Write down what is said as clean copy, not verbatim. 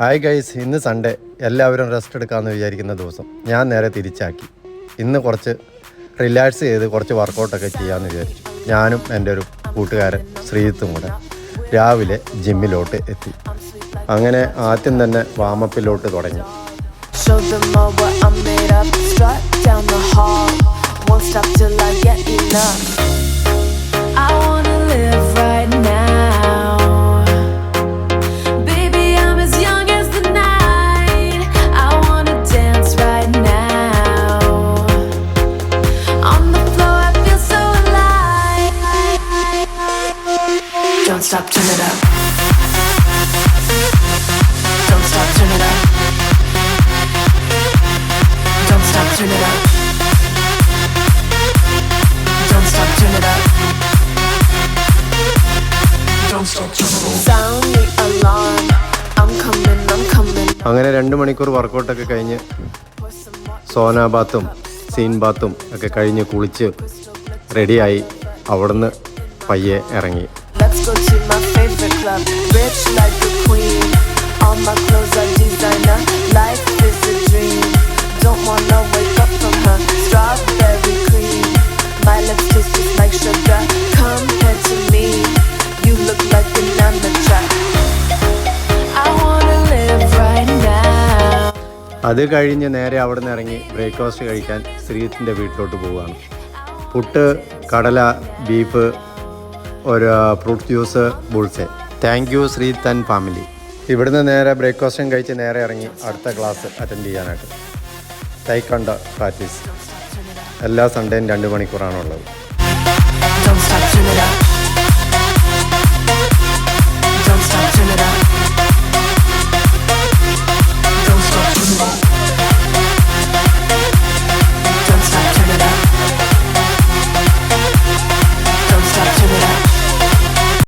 Hi guys, ഇന്ന് Sunday, എല്ലാവരും rest എടുക്കാമെന്ന് വിചാരിക്കുന്ന ദിവസം. ഞാൻ നേരെ തിരിച്ചാക്കി. ഇന്ന് കുറച്ച് റിലാക്സ് ചെയ്ത് കുറച്ച് വർക്കൗട്ടൊക്കെ ചെയ്യാമെന്ന് വിചാരിച്ചു. ഞാനും എൻ്റെ ഒരു കൂട്ടുകാരൻ ശ്രീജിത്തും കൂടെ രാവിലെ ജിമ്മിലോട്ട് എത്തി. അങ്ങനെ ആദ്യം തന്നെ വാമപ്പിലോട്ട് തുടങ്ങി. Don't stop, turn it up. Don't stop, turn it up. Don't stop, turn it up. Don't stop, turn it up. Don't stop, turn it up. Sound the alarm. I'm coming, I'm coming. അങ്ങനെ 2 മണിക്കൂർ വർക്കൗട്ടൊക്കെ കഴിഞ്ഞ് സോനാ ബാത്തും scene ബാത്തും ഒക്കെ കഴിഞ്ഞ് കുളിച്ച് റെഡിയായി അവിടുന്ന് പയ്യെ ഇറങ്ങി. Let's go to my favorite club. Rich like a queen. All my clothes are designer. Life is a dream. Don't wanna wake up from her strawberry cream. My lips taste just like sugar. Compared to me, you look like an amateur. I wanna live right now. അത് കഴിഞ്ഞ് നേരെ അവിടെ നിന്ന് ഇറങ്ങി breakfast കഴിക്കാൻ ശ്രീജിത്തിൻ്റെ വീട്ടിലോട്ട് പോവുകയാണ്. പുട്ട്, കടല, ബീഫ്, ഒരു fruit juice, bullseye. Thank you Sreejith and family. ഇവിടുന്ന് നേരെ ബ്രേക്ക്ഫാസ്റ്റും കഴിച്ച് നേരെ ഇറങ്ങി അടുത്ത ക്ലാസ് അറ്റൻഡ് ചെയ്യാനായിട്ട്. തൈക്കണ്ട പ്രാക്ടീസ് എല്ലാ സൺഡേയും 2 മണിക്കൂറാണുള്ളത്. Don't stop, turn it up.